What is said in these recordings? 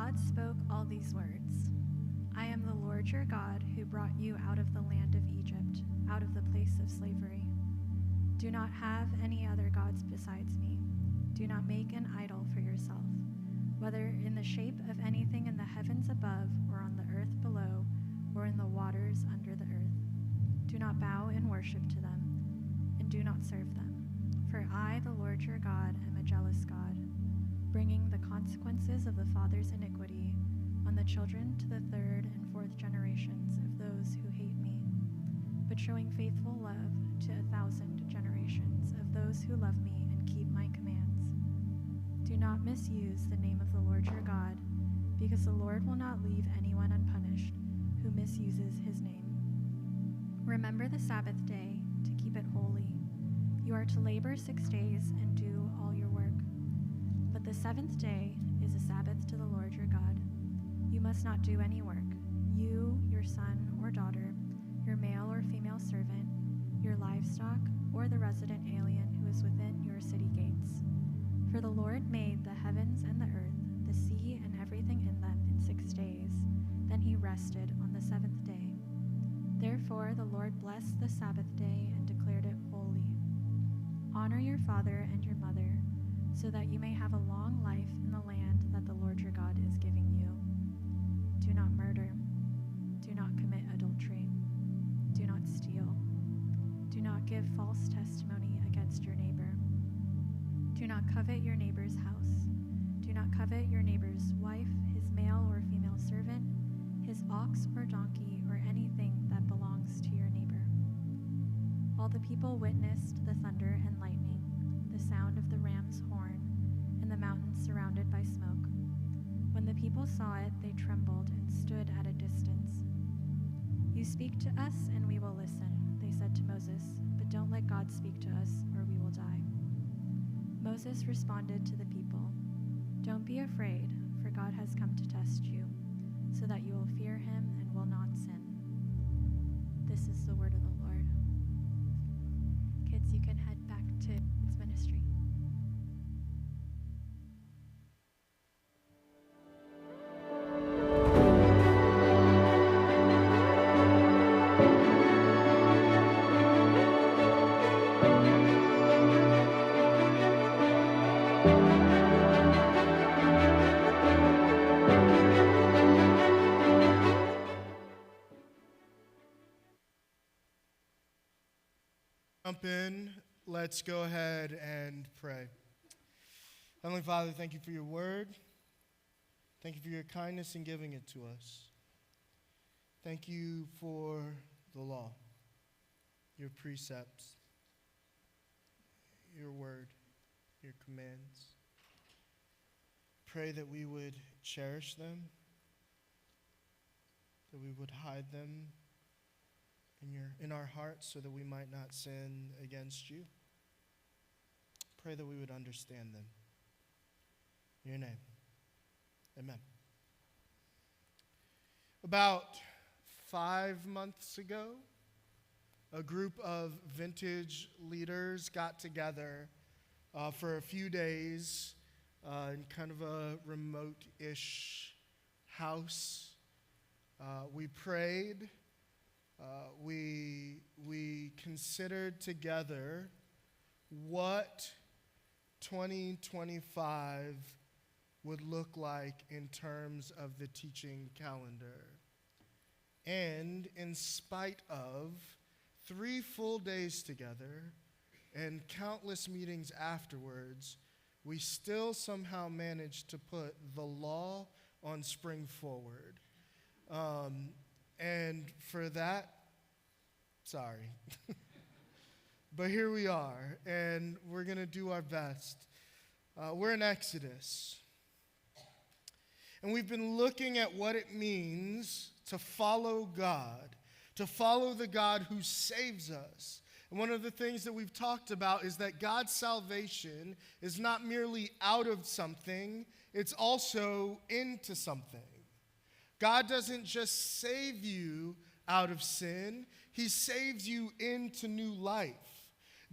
God spoke all these words. I am the Lord your God who brought you out of the land of Egypt, out of the place of slavery. Do not have any other gods besides me. Do not make an idol for yourself, whether in the shape of anything in the heavens above or on the earth below or in the waters under the earth. Do not bow in worship to them, and do not serve them. For I, the Lord your God, am a jealous God, bringing the consequences of the father's iniquity on the children to the third and fourth generations of those who hate me, but showing faithful love to 1,000 generations of those who love me and keep my commands. Do not misuse the name of the Lord your God, because the Lord will not leave anyone unpunished who misuses his name. Remember the Sabbath day to keep it holy. You are to labor 6 days and do all your work. But the seventh day is a Sabbath to the Lord your God. You must not do any work, you, your son or daughter, your male or female servant, your livestock, or the resident alien who is within your city gates. For the Lord made the heavens and the earth, the sea and everything in them in 6 days. Then he rested on the seventh day. Therefore the Lord blessed the Sabbath day and declared it holy. Honor your father and your mother, so that you may have a long life in the land that the Lord your God is giving you. Do not murder. Do not commit adultery. Do not steal. Do not give false testimony against your neighbor. Do not covet your neighbor's house. Do not covet your neighbor's wife, his male or female servant, his ox or donkey, or anything that belongs to your neighbor. All the people witnessed the thunder and lightning, the sound of the ram's horn, and the mountains surrounded by smoke. When the people saw it, they trembled and stood at a distance. You speak to us, and we will listen, they said to Moses, but don't let God speak to us, or we will die. Moses responded to the people, Don't be afraid, for God has come to test you, so that you will fear him and will not sin. This is the word of the Lord. Kids, you can head back to its ministry. Jump in. Let's go ahead and pray. Heavenly Father, thank you for your word. Thank you for your kindness in giving it to us. Thank you for the law, your precepts, your word, your commands. Pray that we would cherish them, that we would hide them in our hearts so that we might not sin against you. Pray that we would understand them. In your name, amen. About 5 months ago, a group of vintage leaders got together for a few days in kind of a remote-ish house. We prayed. We considered together what 2025 would look like in terms of the teaching calendar. And in spite of 3 full days together and countless meetings afterwards, we still somehow managed to put the law on spring forward. And for that, sorry. But here we are, and we're going to do our best. We're in Exodus. And we've been looking at what it means to follow God, to follow the God who saves us. And one of the things that we've talked about is that God's salvation is not merely out of something, it's also into something. God doesn't just save you out of sin, he saves you into new life.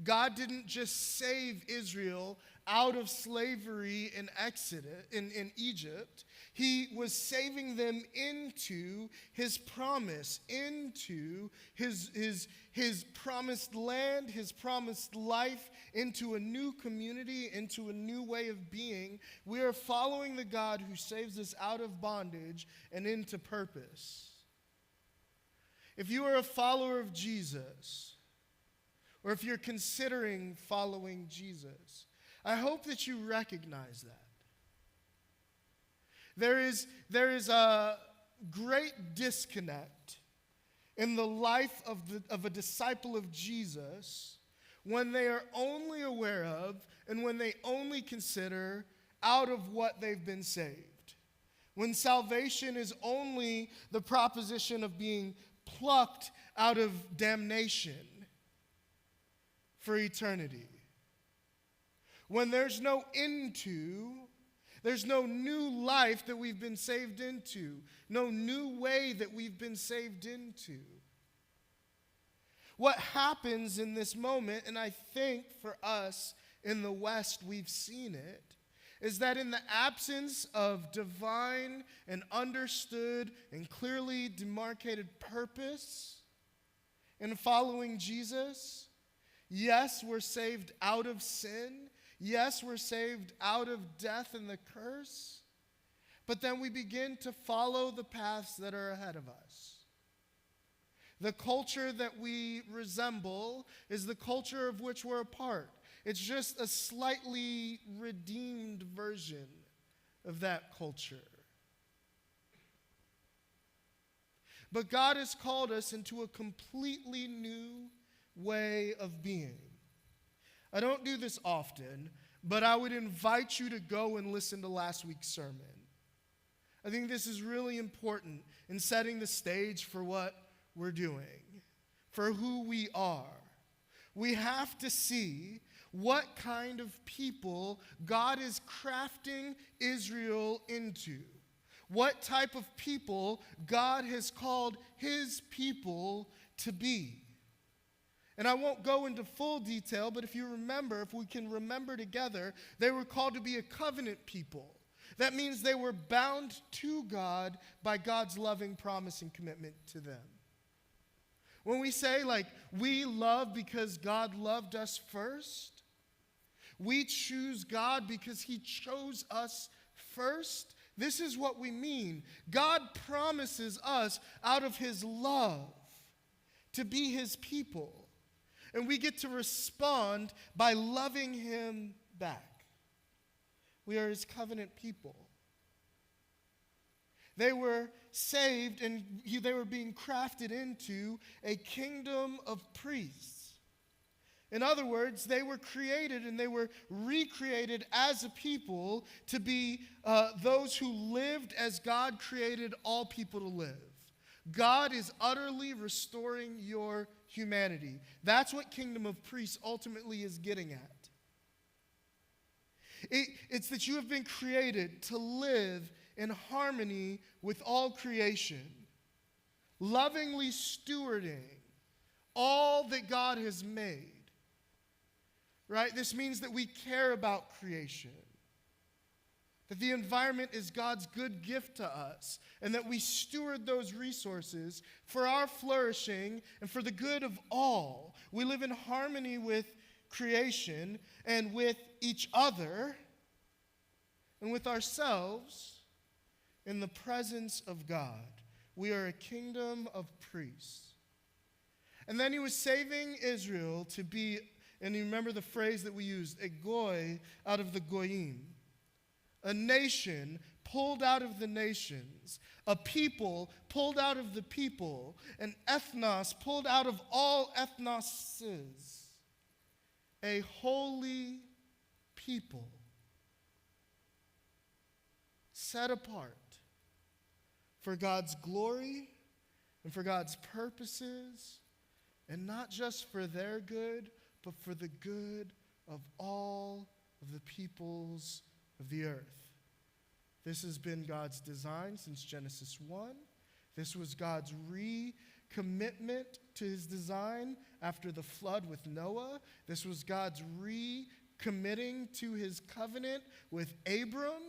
God didn't just save Israel out of slavery in Exodus, in Egypt, he was saving them into his promise, into his promised land, his promised life, into a new community, into a new way of being. We are following the God who saves us out of bondage and into purpose. If you are a follower of Jesus, or if you're considering following Jesus, I hope that you recognize that. There is a great disconnect in the life of a disciple of Jesus when they are only aware of and when they only consider out of what they've been saved. When salvation is only the proposition of being plucked out of damnation for eternity. When there's no there's no new life that we've been saved into, no new way that we've been saved into. What happens in this moment, and I think for us in the West we've seen it, is that in the absence of divine and understood and clearly demarcated purpose in following Jesus, yes, we're saved out of sin. Yes, we're saved out of death and the curse. But then we begin to follow the paths that are ahead of us. The culture that we resemble is the culture of which we're a part. It's just a slightly redeemed version of that culture. But God has called us into a completely new way of being. I don't do this often, but I would invite you to go and listen to last week's sermon. I think this is really important in setting the stage for what we're doing, for who we are. We have to see what kind of people God is crafting Israel into. What type of people God has called his people to be. And I won't go into full detail, but if we can remember together, they were called to be a covenant people. That means they were bound to God by God's loving promise and commitment to them. When we say, we love because God loved us first, we choose God because he chose us first, this is what we mean. God promises us out of his love to be his people. And we get to respond by loving him back. We are his covenant people. They were saved and they were being crafted into a kingdom of priests. In other words, they were created and they were recreated as a people to be those who lived as God created all people to live. God is utterly restoring your humanity. That's what Kingdom of Priests ultimately is getting at. It's that you have been created to live in harmony with all creation, lovingly stewarding all that God has made. Right? This means that we care about creation. That the environment is God's good gift to us, and that we steward those resources for our flourishing and for the good of all. We live in harmony with creation and with each other and with ourselves in the presence of God. We are a kingdom of priests. And then he was saving Israel to be, and you remember the phrase that we used, a goy out of the goyim. A nation pulled out of the nations, a people pulled out of the people, an ethnos pulled out of all ethnoses, a holy people set apart for God's glory and for God's purposes, and not just for their good, but for the good of all of the peoples of the earth. This has been God's design since Genesis 1. This was God's recommitment to his design after the flood with Noah. This was God's committing to his covenant with Abram,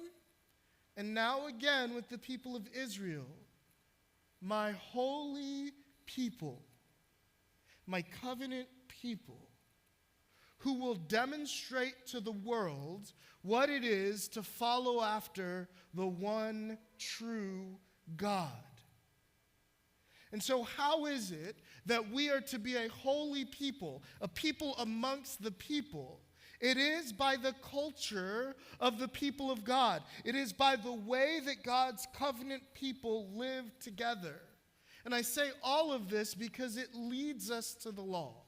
and now again with the people of Israel. My holy people, my covenant people, who will demonstrate to the world what it is to follow after the one true God. And so how is it that we are to be a holy people, a people amongst the people? It is by the culture of the people of God. It is by the way that God's covenant people live together. And I say all of this because it leads us to the law.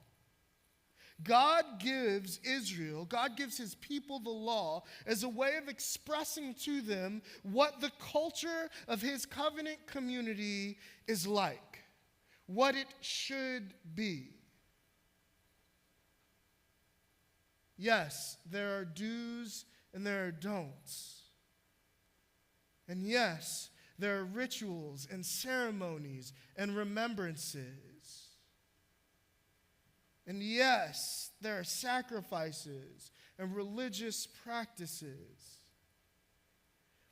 God gives Israel, God gives his people the law as a way of expressing to them what the culture of his covenant community is like, what it should be. Yes, there are do's and there are don'ts. And yes, there are rituals and ceremonies and remembrances. And yes, there are sacrifices and religious practices.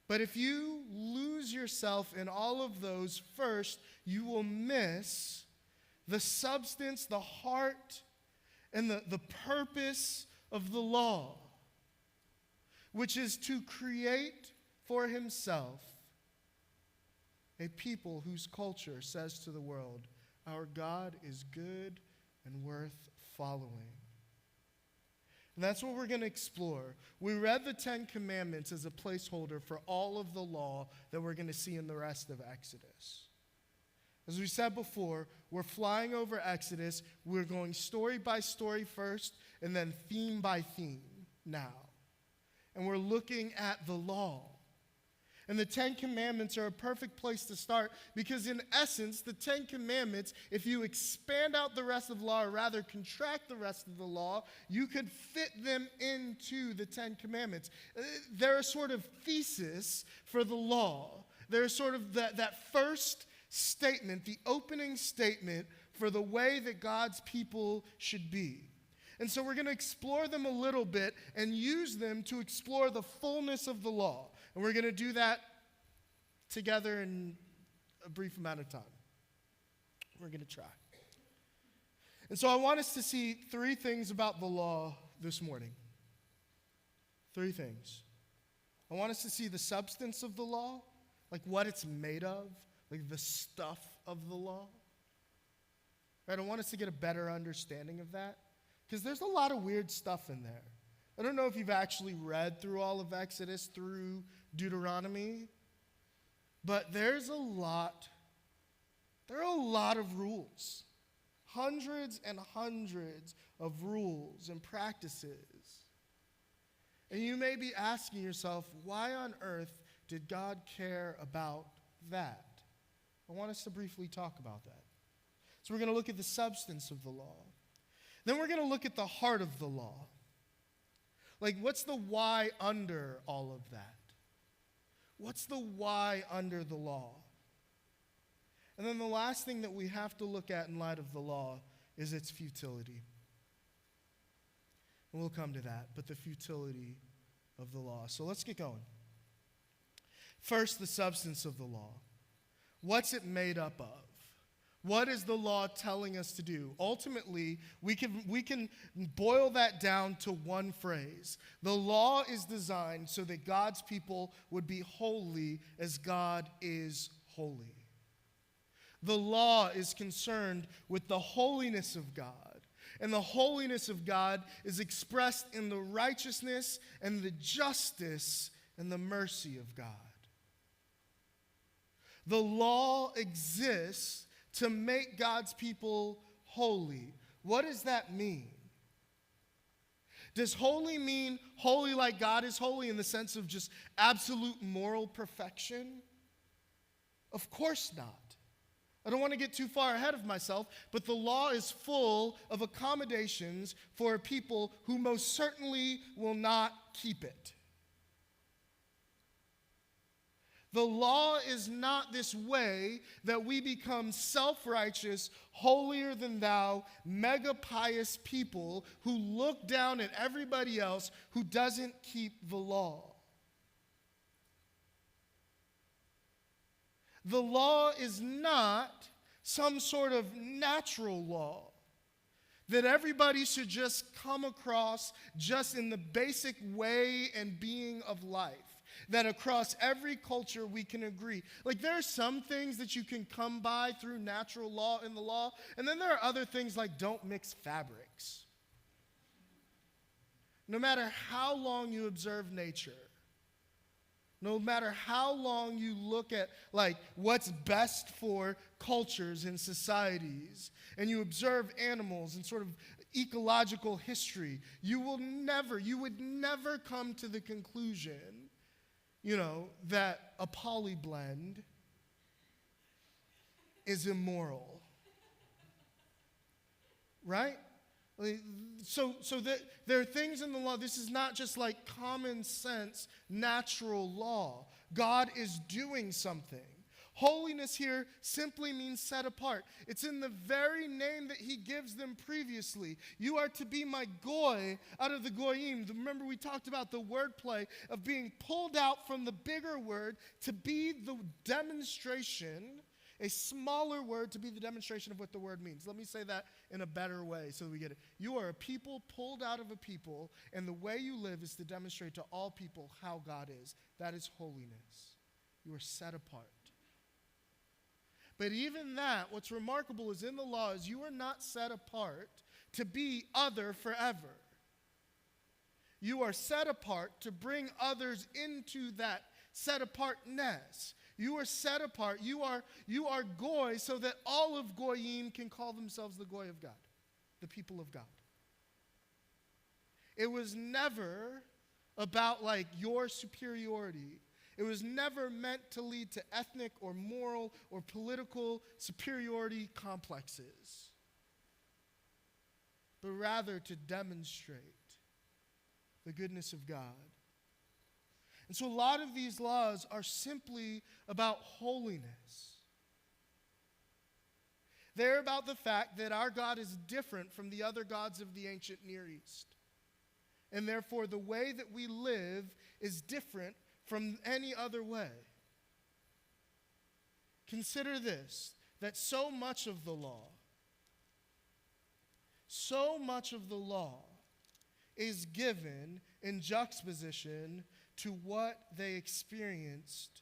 But if you lose yourself in all of those first, you will miss the substance, the heart, and the purpose of the law, which is to create for himself a people whose culture says to the world, our God is good and worth following. And that's what we're going to explore. We read the Ten Commandments as a placeholder for all of the law that we're going to see in the rest of Exodus. As we said before, we're flying over Exodus. We're going story by story first, and then theme by theme now. And we're looking at the law. And the Ten Commandments are a perfect place to start because in essence, the Ten Commandments, if you expand out the rest of the law, or rather contract the rest of the law, you could fit them into the Ten Commandments. They're a sort of thesis for the law. They're sort of that first statement, the opening statement for the way that God's people should be. And so we're going to explore them a little bit and use them to explore the fullness of the law. And we're going to do that together in a brief amount of time. We're going to try. And so I want us to see three things about the law this morning. Three things. I want us to see the substance of the law, like what it's made of, like the stuff of the law. Right? I want us to get a better understanding of that because there's a lot of weird stuff in there. I don't know if you've actually read through all of Exodus through Deuteronomy, but there are a lot of rules. Hundreds and hundreds of rules and practices. And you may be asking yourself, why on earth did God care about that? I want us to briefly talk about that. So we're going to look at the substance of the law. Then we're going to look at the heart of the law. Like, what's the why under all of that? What's the why under the law? And then the last thing that we have to look at in light of the law is its futility. And we'll come to that, but the futility of the law. So let's get going. First, the substance of the law. What's it made up of? What is the law telling us to do? Ultimately, we can boil that down to one phrase. The law is designed so that God's people would be holy as God is holy. The law is concerned with the holiness of God. And the holiness of God is expressed in the righteousness and the justice and the mercy of God. The law exists to make God's people holy. What does that mean? Does holy mean holy like God is holy in the sense of just absolute moral perfection? Of course not. I don't want to get too far ahead of myself, but the law is full of accommodations for a people who most certainly will not keep it. The law is not this way that we become self-righteous, holier than thou, mega pious people who look down at everybody else who doesn't keep the law. The law is not some sort of natural law that everybody should just come across just in the basic way and being of life. That across every culture we can agree. Like there are some things that you can come by through natural law in the law, and then there are other things like don't mix fabrics. No matter how long you observe nature, no matter how long you look at like what's best for cultures and societies, and you observe animals and sort of ecological history, you would never come to the conclusion, that a poly blend is immoral. Right? So there are things in the law. This is not just like common sense, natural law. God is doing something. Holiness here simply means set apart. It's in the very name that he gives them previously. You are to be my goy out of the goyim. Remember we talked about the wordplay of being pulled out from the bigger word to be the demonstration, a smaller word to be the demonstration of what the word means. Let me say that in a better way so we get it. You are a people pulled out of a people, and the way you live is to demonstrate to all people how God is. That is holiness. You are set apart. But even that, what's remarkable is in the law is you are not set apart to be other forever. You are set apart to bring others into that set apartness. You are set apart. You are goy so that all of goyim can call themselves the goy of God, the people of God. It was never about like your superiority. It was never meant to lead to ethnic or moral or political superiority complexes, but rather to demonstrate the goodness of God. And so a lot of these laws are simply about holiness. They're about the fact that our God is different from the other gods of the ancient Near East. And therefore the way that we live is different from any other way. Consider this, that so much of the law is given in juxtaposition to what they experienced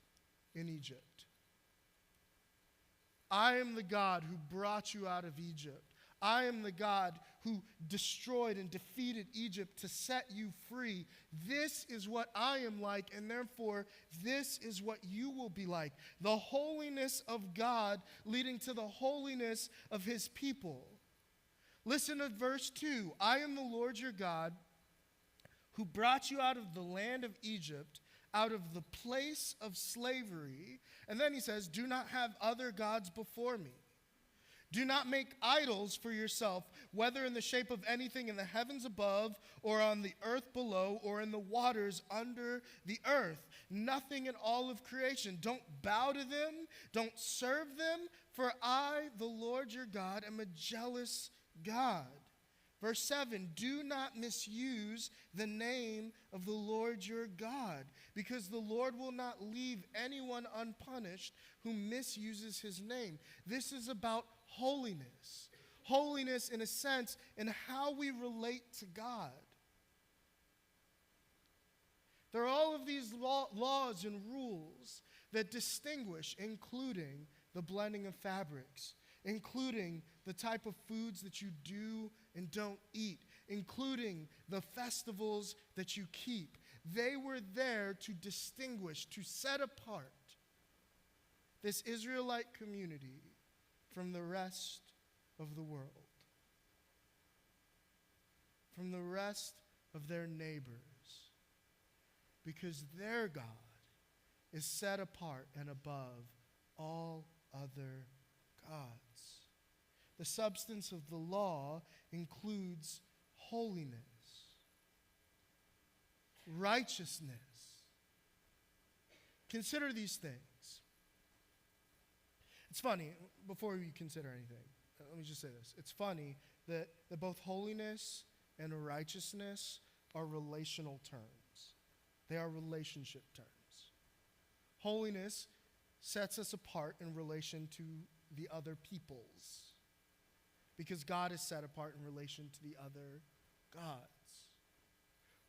in Egypt. I am the God who brought you out of Egypt. I am the God who destroyed and defeated Egypt to set you free. This is what I am like, and therefore this is what you will be like. The holiness of God leading to the holiness of his people. Listen to verse 2. I am the Lord your God who brought you out of the land of Egypt, out of the place of slavery. And then he says, do not have other gods before me. Do not make idols for yourself, whether in the shape of anything in the heavens above, or on the earth below, or in the waters under the earth. Nothing in all of creation. Don't bow to them. Don't serve them. For I, the Lord your God, am a jealous God. Verse 7, do not misuse the name of the Lord your God, because the Lord will not leave anyone unpunished who misuses his name. This is about holiness. Holiness, in a sense, in how we relate to God. There are all of these laws and rules that distinguish, including the blending of fabrics, including the type of foods that you do and don't eat, including the festivals that you keep. They were there to distinguish, to set apart this Israelite community from the rest of the world, from the rest of their neighbors, because their God is set apart and above all other gods. The substance of the law includes holiness, righteousness. Consider these things. It's funny, before you consider anything, let me just say this. It's funny that both holiness and righteousness are relational terms. They are relationship terms. Holiness sets us apart in relation to the other peoples, because God is set apart in relation to the other gods.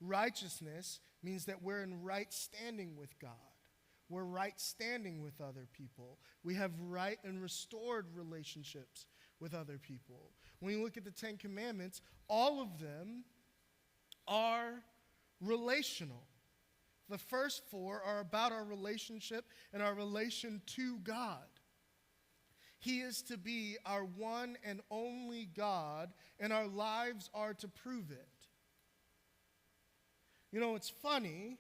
Righteousness means that we're in right standing with God. We're right standing with other people. We have right and restored relationships with other people. When you look at the Ten Commandments, all of them are relational. The first four are about our relationship and our relation to God. He is to be our one and only God, and our lives are to prove it. You know, what's funny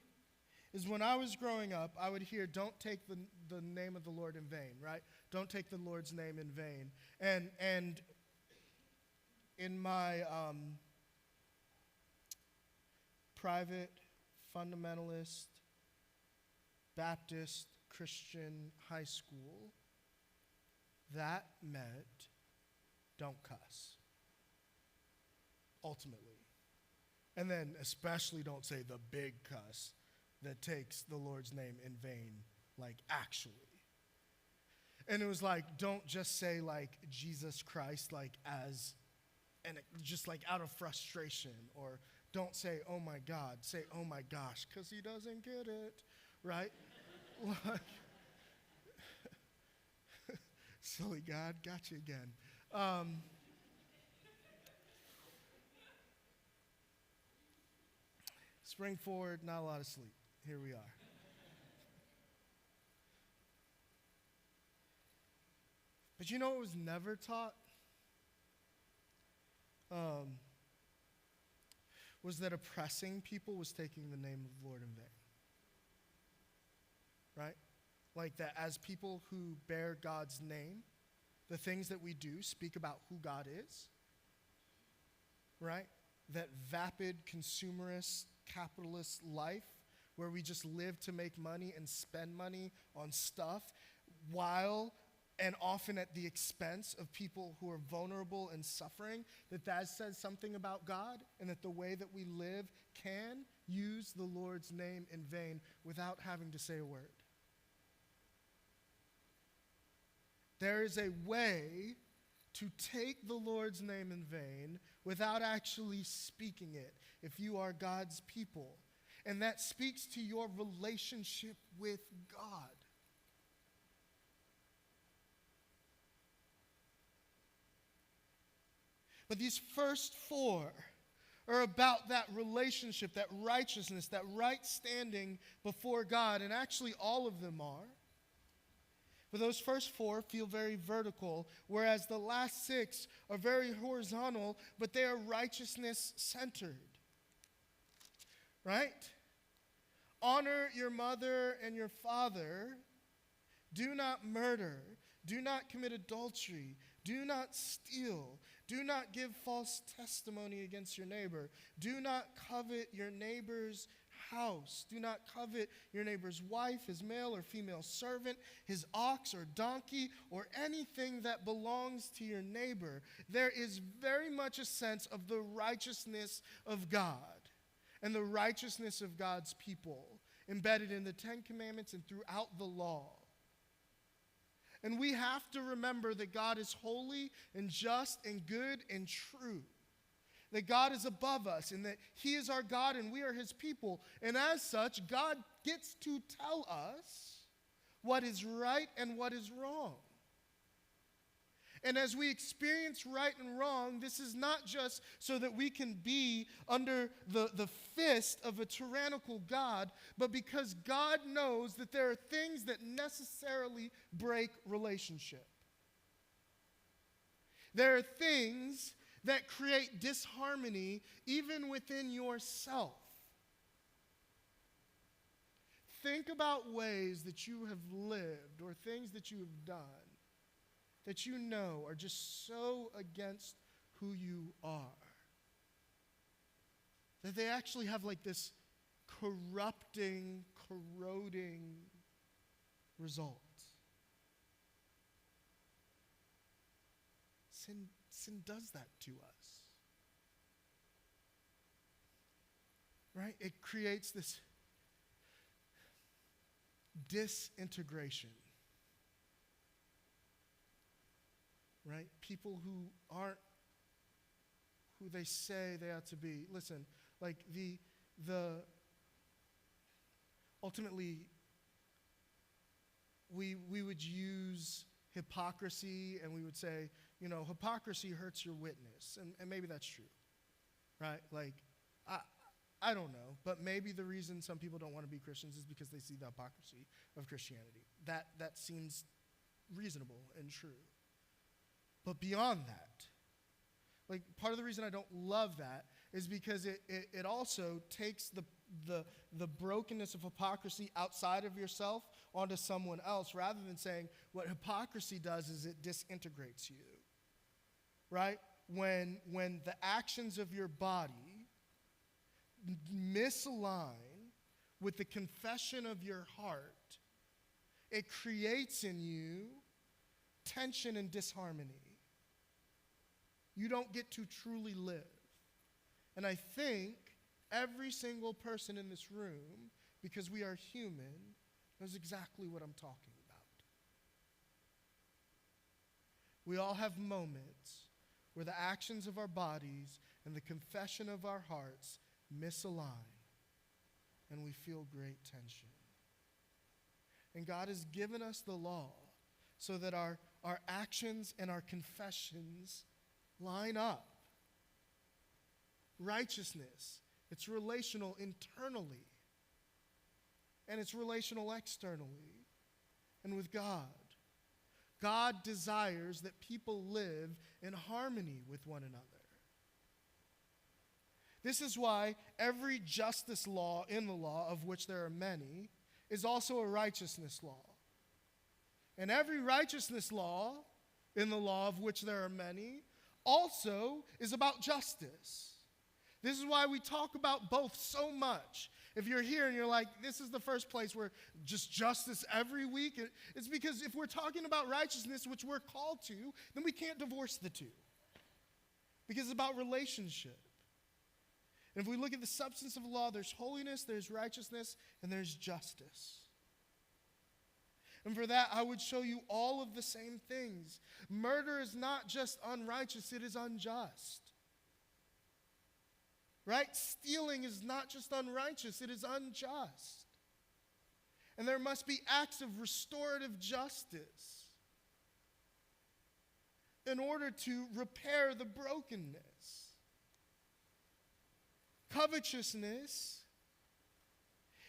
is when I was growing up, I would hear, don't take the name of the Lord in vain, right? Don't take the Lord's name in vain. And in my private fundamentalist Baptist Christian high school, that meant don't cuss, ultimately. And then especially don't say the big cuss that takes the Lord's name in vain, like actually. And it was like, don't just say like Jesus Christ, like as, and just like out of frustration, or don't say, oh my God, say, oh my gosh, because he doesn't get it, right? Like, silly God, got you again. Spring forward, not a lot of sleep. Here we are. But you know what was never taught? Was that oppressing people was taking the name of the Lord in vain. Right? Like that as people who bear God's name, the things that we do speak about who God is. Right? That vapid, consumerist, capitalist life where we just live to make money and spend money on stuff while and often at the expense of people who are vulnerable and suffering, that says something about God, and that the way that we live can use the Lord's name in vain without having to say a word. There is a way to take the Lord's name in vain without actually speaking it if you are God's people. And that speaks to your relationship with God. But these first four are about that relationship, that righteousness, that right standing before God, and actually all of them are. But those first four feel very vertical, whereas the last six are very horizontal, but they are righteousness-centered. Right? Honor your mother and your father. Do not murder. Do not commit adultery. Do not steal. Do not give false testimony against your neighbor. Do not covet your neighbor's house. Do not covet your neighbor's wife, his male or female servant, his ox or donkey, or anything that belongs to your neighbor. There is very much a sense of the righteousness of God and the righteousness of God's people embedded in the Ten Commandments and throughout the law. And we have to remember that God is holy and just and good and true. That God is above us and that He is our God and we are His people. And as such, God gets to tell us what is right and what is wrong. And as we experience right and wrong, this is not just so that we can be under the fist of a tyrannical God, but because God knows that there are things that necessarily break relationship. There are things that create disharmony even within yourself. Think about ways that you have lived or things that you have done that you know are just so against who you are, that they actually have like this corrupting, corroding result. sin does that to us. Right? It creates this disintegration. Right? People who aren't who they say they ought to be. Listen, like the ultimately we would use hypocrisy and we would say, hypocrisy hurts your witness. And maybe that's true. Right? Like I don't know, but maybe the reason some people don't want to be Christians is because they see the hypocrisy of Christianity. That seems reasonable and true. But beyond that, like part of the reason I don't love that is because it also takes the brokenness of hypocrisy outside of yourself onto someone else, rather than saying what hypocrisy does is it disintegrates you. Right? When the actions of your body misalign with the confession of your heart, it creates in you tension and disharmony. You don't get to truly live. And I think every single person in this room, because we are human, knows exactly what I'm talking about. We all have moments where the actions of our bodies and the confession of our hearts misalign, and we feel great tension. And God has given us the law so that our actions and our confessions line up. Righteousness, it's relational internally, and it's relational externally. And with God, God desires that people live in harmony with one another. This is why every justice law in the law, of which there are many, is also a righteousness law. And every righteousness law in the law, of which there are many, also is about justice. This is why we talk about both so much. If you're here and you're like, this is the first place where just justice every week, it's because if we're talking about righteousness, which we're called to, then we can't divorce the two. Because it's about relationship. And if we look at the substance of the law, there's holiness, there's righteousness, and there's justice. And for that, I would show you all of the same things. Murder is not just unrighteous, it is unjust. Right? Stealing is not just unrighteous, it is unjust. And there must be acts of restorative justice in order to repair the brokenness. Covetousness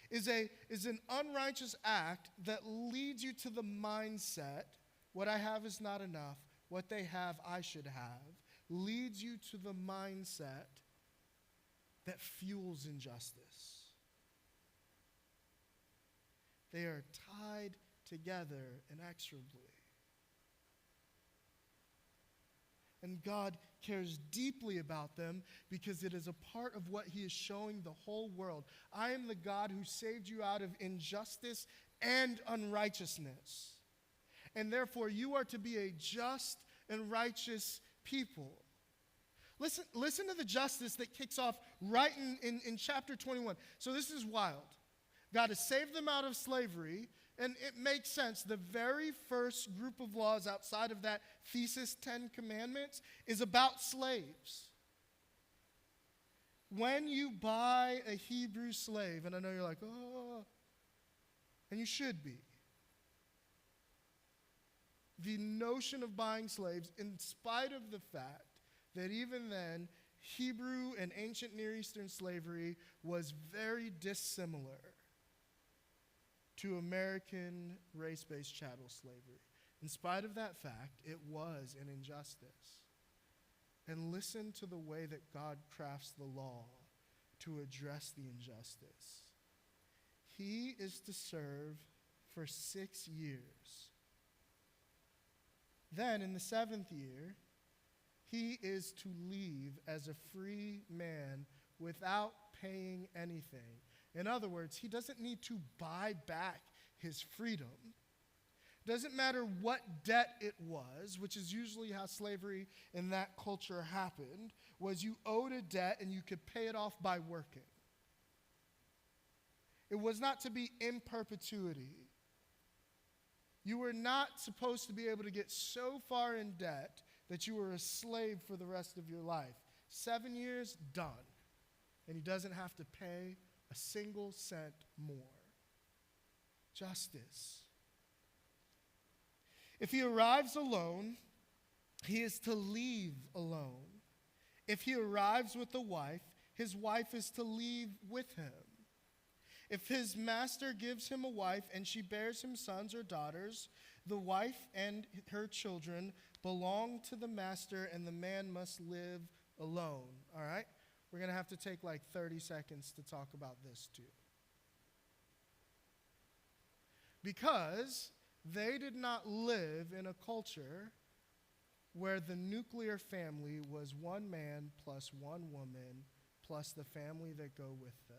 is an unrighteous act that leads you to the mindset, what I have is not enough, what they have I should have, leads you to the mindset that fuels injustice. They are tied together inexorably. And God cares deeply about them because it is a part of what he is showing the whole world. I am the God who saved you out of injustice and unrighteousness. And therefore you are to be a just and righteous people. Listen to the justice that kicks off right in chapter 21. So this is wild. God has saved them out of slavery, and it makes sense. The very first group of laws outside of that thesis 10 commandments is about slaves. When you buy a Hebrew slave, and I know you're like, oh, and you should be. The notion of buying slaves, in spite of the fact that even then, Hebrew and ancient Near Eastern slavery was very dissimilar to American race-based chattel slavery. In spite of that fact, it was an injustice. And listen to the way that God crafts the law to address the injustice. He is to serve for 6 years. Then, in the 7th year, he is to leave as a free man without paying anything. In other words, he doesn't need to buy back his freedom. Doesn't matter what debt it was, which is usually how slavery in that culture happened, was you owed a debt and you could pay it off by working. It was not to be in perpetuity. You were not supposed to be able to get so far in debt that you were a slave for the rest of your life. 7 years, done. And he doesn't have to pay a single cent more. Justice. If he arrives alone, he is to leave alone. If he arrives with a wife, his wife is to leave with him. If his master gives him a wife and she bears him sons or daughters, the wife and her children belong to the master, and the man must live alone. All right? We're going to have to take like 30 seconds to talk about this too. Because they did not live in a culture where the nuclear family was one man plus one woman plus the family that go with them.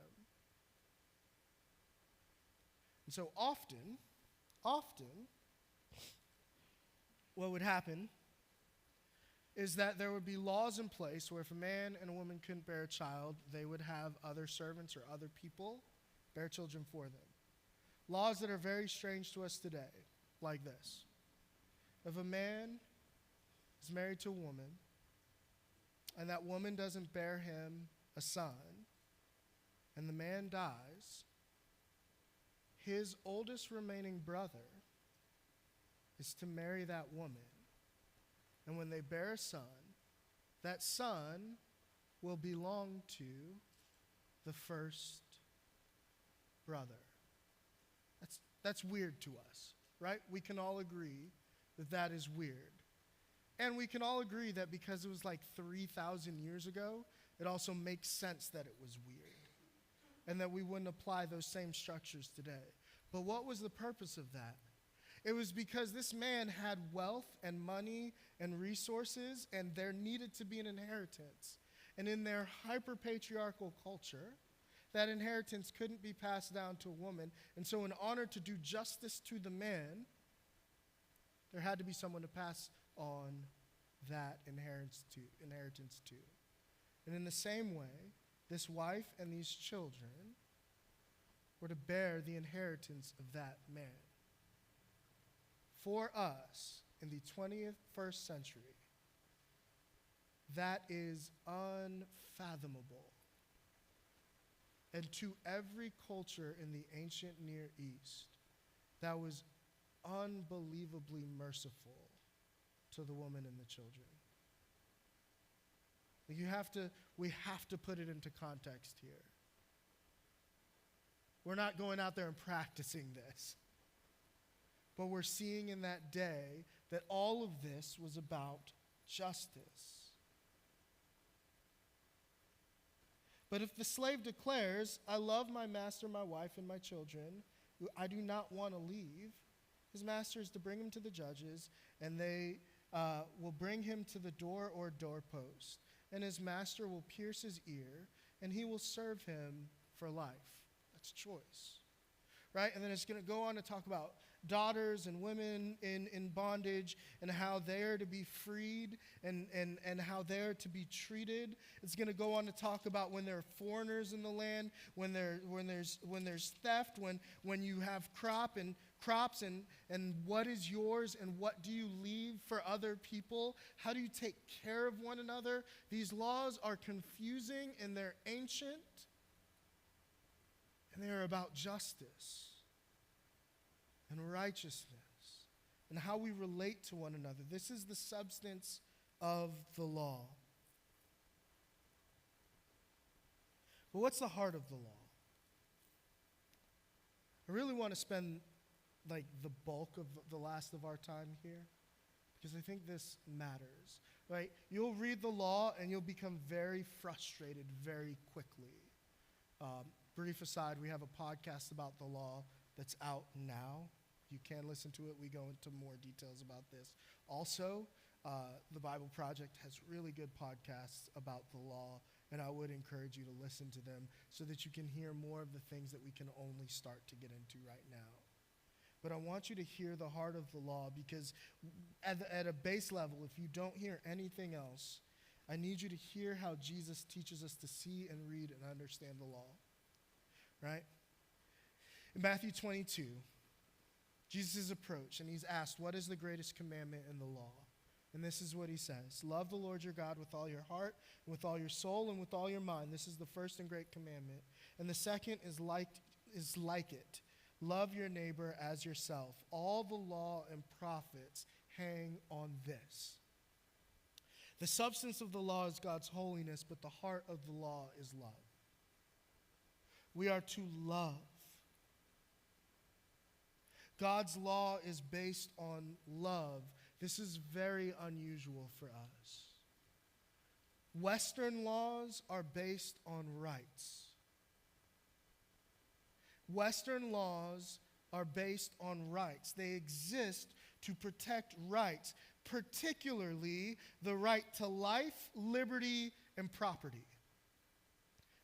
And so often, what would happen is that there would be laws in place where if a man and a woman couldn't bear a child, they would have other servants or other people bear children for them. Laws that are very strange to us today, like this. If a man is married to a woman and that woman doesn't bear him a son and the man dies, his oldest remaining brother is to marry that woman. And when they bear a son, that son will belong to the first brother. That's weird to us, right? We can all agree that that is weird. And we can all agree that because it was like 3,000 years ago, it also makes sense that it was weird and that we wouldn't apply those same structures today. But what was the purpose of that? It was because this man had wealth and money and resources, and there needed to be an inheritance. And in their hyper-patriarchal culture, that inheritance couldn't be passed down to a woman. And so in order to do justice to the man, there had to be someone to pass on that inheritance to. And in the same way, this wife and these children were to bear the inheritance of that man. For us, in the 21st century, that is unfathomable. And to every culture in the ancient Near East, that was unbelievably merciful to the woman and the children. We have to put it into context here. We're not going out there and practicing this. But we're seeing in that day that all of this was about justice. But if the slave declares, I love my master, my wife, and my children, who I do not want to leave, his master is to bring him to the judges, and they will bring him to the door or doorpost. And his master will pierce his ear, and he will serve him for life. That's choice. Right? And then it's going to go on to talk about daughters and women in bondage and how they're to be freed and how they're to be treated. It's going to go on to talk about when there are foreigners in the land, when there's theft, when you have crops and what is yours and what do you leave for other people? How do you take care of one another? These laws are confusing and they're ancient and they are about justice and righteousness, and how we relate to one another. This is the substance of the law. But what's the heart of the law? I really want to spend like the bulk of the last of our time here, because I think this matters, right? You'll read the law and you'll become very frustrated very quickly. Brief aside, we have a podcast about the law that's out now. You can listen to it. We go into more details about this. Also, the Bible Project has really good podcasts about the law, and I would encourage you to listen to them so that you can hear more of the things that we can only start to get into right now. But I want you to hear the heart of the law, because at a base level, if you don't hear anything else, I need you to hear how Jesus teaches us to see and read and understand the law. Right? In Matthew 22, Jesus is approached and he's asked, what is the greatest commandment in the law? And this is what he says: love the Lord your God with all your heart, and with all your soul, and with all your mind. This is the first and great commandment. And the second is like it. Love your neighbor as yourself. All the law and prophets hang on this. The substance of the law is God's holiness, but the heart of the law is love. We are to love. God's law is based on love. This is very unusual for us. Western laws are based on rights. Western laws are based on rights. They exist to protect rights, particularly the right to life, liberty, and property.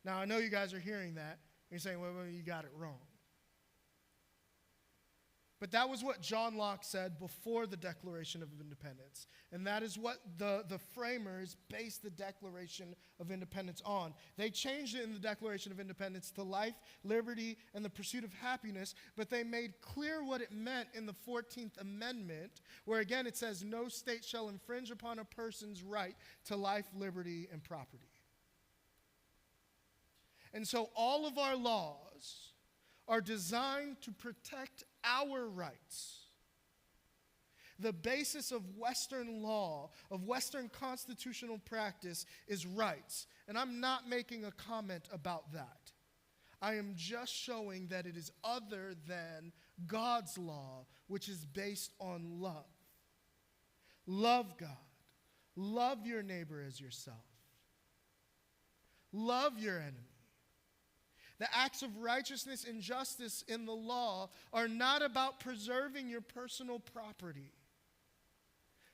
Now, I know you guys are hearing that. You're saying, well, you got it wrong. But that was what John Locke said before the Declaration of Independence. And that is what the framers based the Declaration of Independence on. They changed it in the Declaration of Independence to life, liberty, and the pursuit of happiness, but they made clear what it meant in the 14th Amendment, where again it says, no state shall infringe upon a person's right to life, liberty, and property. And so all of our laws are designed to protect our rights. The basis of Western law, of Western constitutional practice, is rights. And I'm not making a comment about that. I am just showing that it is other than God's law, which is based on love. Love God. Love your neighbor as yourself. Love your enemy. The acts of righteousness and justice in the law are not about preserving your personal property,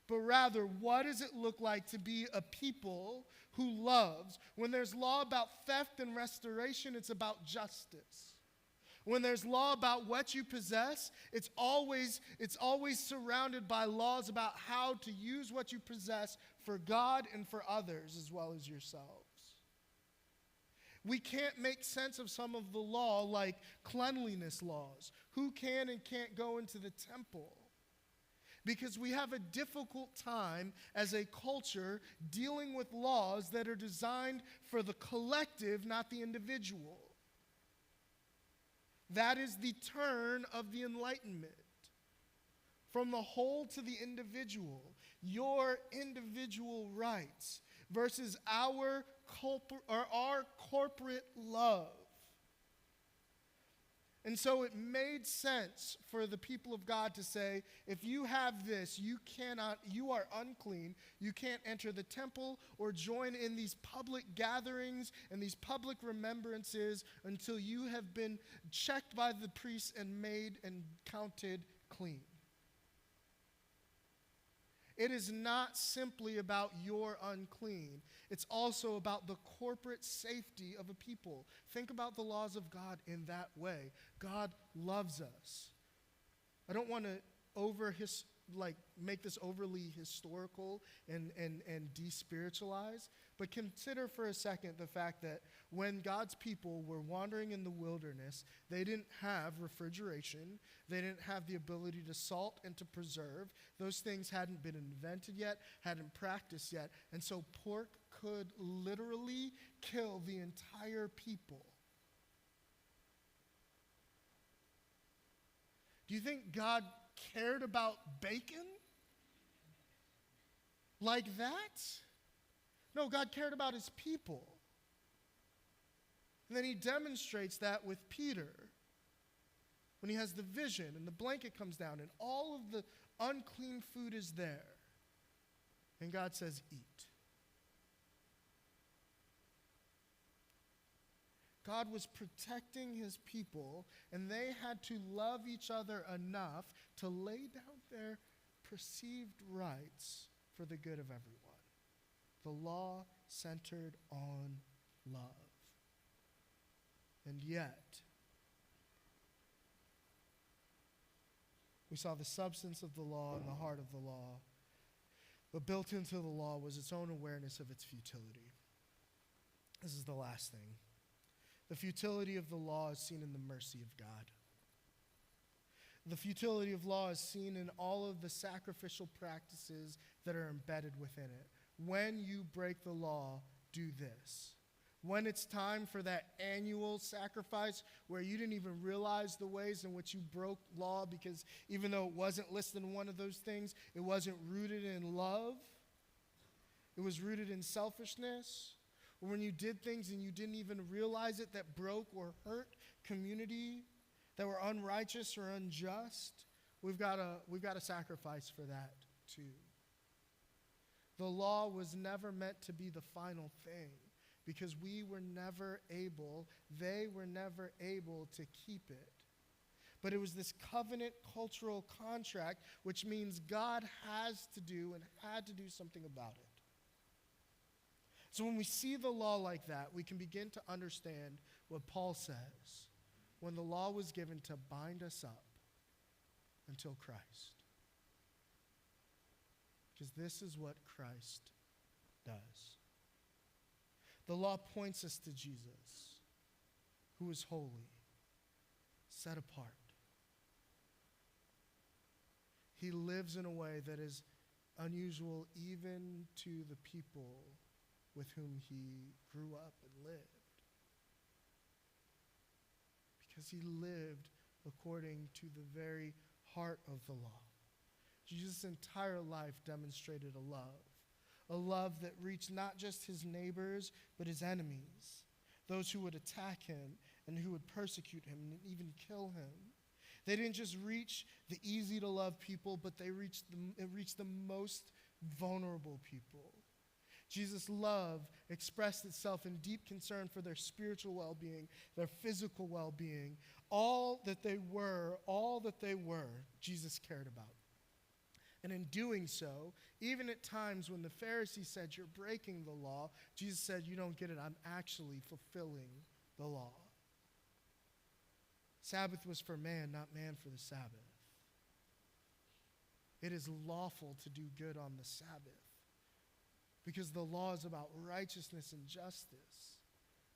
but rather, what does it look like to be a people who loves? When there's law about theft and restoration, it's about justice. When there's law about what you possess, it's always surrounded by laws about how to use what you possess for God and for others as well as yourselves. We can't make sense of some of the law, like cleanliness laws. Who can and can't go into the temple? Because we have a difficult time as a culture dealing with laws that are designed for the collective, not the individual. That is the turn of the Enlightenment. From the whole to the individual. Your individual rights versus our corporate love. And so it made sense for the people of God to say, if you have this, you are unclean. You can't enter the temple or join in these public gatherings and these public remembrances until you have been checked by the priest and made and counted clean. It is not simply about your unclean. It's also about the corporate safety of a people. Think about the laws of God in that way. God loves us. I don't want to make this overly historical and despiritualize, but consider for a second the fact that when God's people were wandering in the wilderness, they didn't have refrigeration. They didn't have the ability to salt and to preserve. Those things hadn't been invented yet, hadn't practiced yet. And so pork could literally kill the entire people. Do you think God cared about bacon like that? No, God cared about his people. And then he demonstrates that with Peter when he has the vision and the blanket comes down and all of the unclean food is there. And God says, eat. God was protecting his people, and they had to love each other enough to lay down their perceived rights for the good of everyone. The law centered on love. And yet, We saw the substance of the law and the heart of the law. But built into the law was its own awareness of its futility. This is the last thing. The futility of the law is seen in the mercy of God. The futility of law is seen in all of the sacrificial practices that are embedded within it. When you break the law, do this. When it's time for that annual sacrifice where you didn't even realize the ways in which you broke law because even though it wasn't listed in one of those things, it wasn't rooted in love. It was rooted in selfishness. Or when you did things and you didn't even realize it that broke or hurt community, that were unrighteous or unjust, we've got to sacrifice for that too. The law was never meant to be the final thing because they were never able to keep it. But it was this covenant cultural contract, which means God has to do and had to do something about it. So when we see the law like that, we can begin to understand what Paul says when the law was given to bind us up until Christ. Because this is what Christ does. The law points us to Jesus, who is holy, set apart. He lives in a way that is unusual even to the people with whom he grew up and lived. Because he lived according to the very heart of the law. Jesus' entire life demonstrated a love that reached not just his neighbors, but his enemies, those who would attack him and who would persecute him and even kill him. They didn't just reach the easy-to-love people, but it reached the most vulnerable people. Jesus' love expressed itself in deep concern for their spiritual well-being, their physical well-being. All that they were, Jesus cared about. And in doing so, even at times when the Pharisees said, "You're breaking the law," Jesus said, "You don't get it. I'm actually fulfilling the law." Sabbath was for man, not man for the Sabbath. It is lawful to do good on the Sabbath because the law is about righteousness and justice,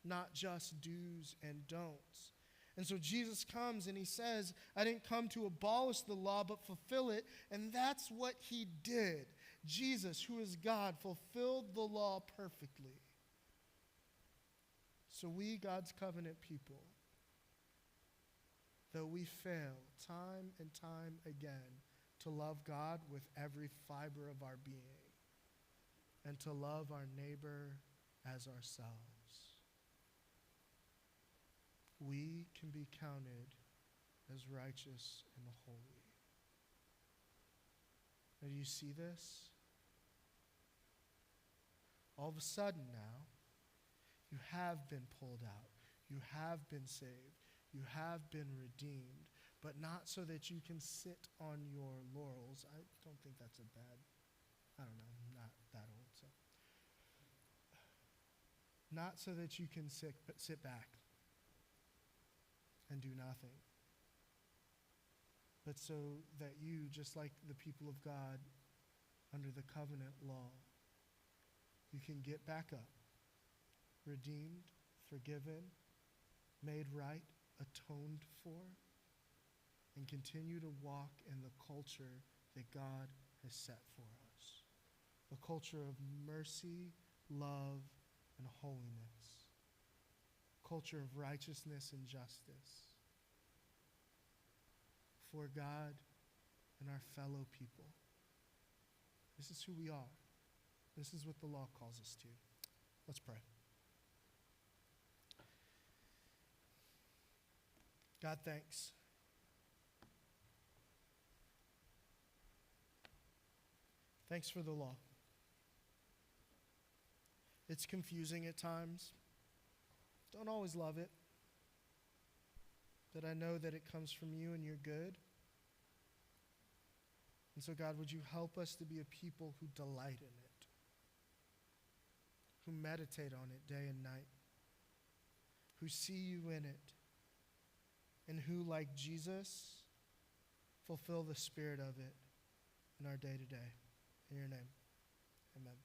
not just do's and don'ts. And so Jesus comes and he says, "I didn't come to abolish the law, but fulfill it." And that's what he did. Jesus, who is God, fulfilled the law perfectly. So we, God's covenant people, though we fail time and time again to love God with every fiber of our being and to love our neighbor as ourselves, we can be counted as righteous and holy. Now, do you see this? All of a sudden now, you have been pulled out. You have been saved. You have been redeemed, but not so that you can sit on your laurels. I don't think that's a bad, I don't know, I'm not that old, so. Not so that you can sit back and do nothing, but so that you, just like the people of God under the covenant law, you can get back up, redeemed, forgiven, made right, atoned for, and continue to walk in the culture that God has set for us. A culture of mercy, love, and holiness. A culture of righteousness and justice for God and our fellow people. This is who we are. This is what the law calls us to. Let's pray. God, thanks. Thanks for the law. It's confusing at times. Don't always love it. But I know that it comes from you and you're good. And so, God, would you help us to be a people who delight in it, who meditate on it day and night, who see you in it, and who, like Jesus, fulfill the spirit of it in our day-to-day. In your name, amen.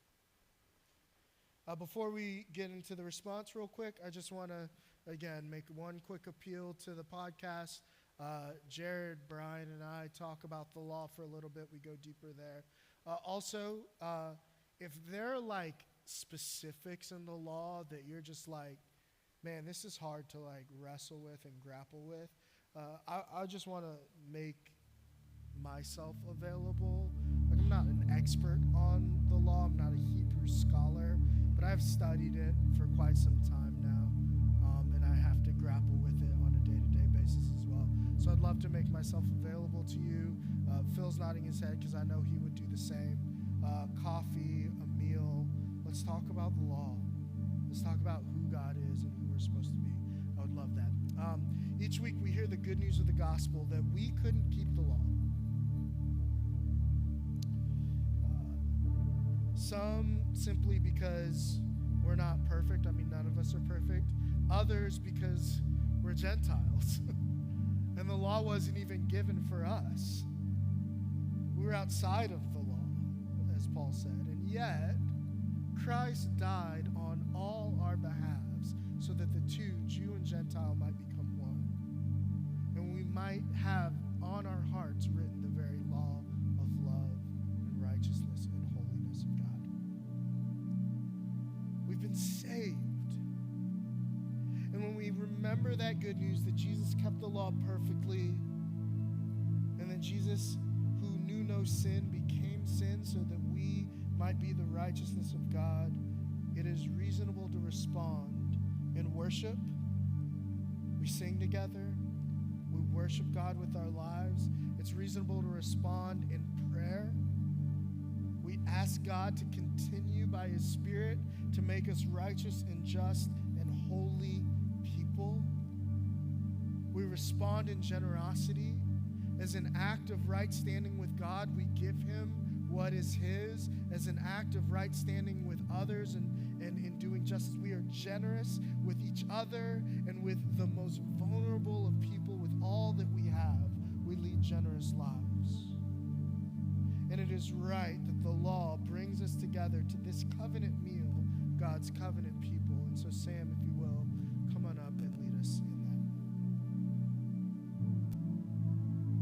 Before we get into the response real quick, I just want to, again, make one quick appeal to the podcast. Jared, Brian, and I talk about the law for a little bit. We go deeper there. Also, if there are like specifics in the law that you're just like, man, this is hard to like wrestle with and grapple with, I just want to make myself available. Like, I'm not an expert on the law. I'm not a Hebrew scholar, but I've studied it for quite some time now, and I have to grapple with it on a day-to-day basis as well. So I'd love to make myself available to you. Phil's nodding his head because I know he would do the same. Coffee, a meal. Let's talk about the law. Let's talk about who God is and who we're supposed to be. I would love that. Each week we hear the good news of the gospel that we couldn't keep the law. Some simply because we're not perfect. I mean, none of us are perfect. Others because we're Gentiles. And the law wasn't even given for us. We were outside of the law, as Paul said. And yet, Christ died on all our behalves so that the two, Jew and Gentile, might become one. And we might have on our hearts written the very law of love and righteousness and holiness of God. We've been saved. And when we remember that good news that Jesus kept the law perfectly, and then Jesus, who knew no sin, became sin so that we might be the righteousness of God, it is reasonable to respond in worship. We sing together. We worship God with our lives. It's reasonable to respond in prayer. We ask God to continue by His Spirit to make us righteous and just and holy people. We respond in generosity. As an act of right standing with God, we give Him what is His. As an act of right standing with others and in doing justice, we are generous with each other and with the most vulnerable of people. With all that we have, we lead generous lives. And it is right that the law brings us together to this covenant meal, God's covenant people. And so, Sam, if you will, come on up and lead us in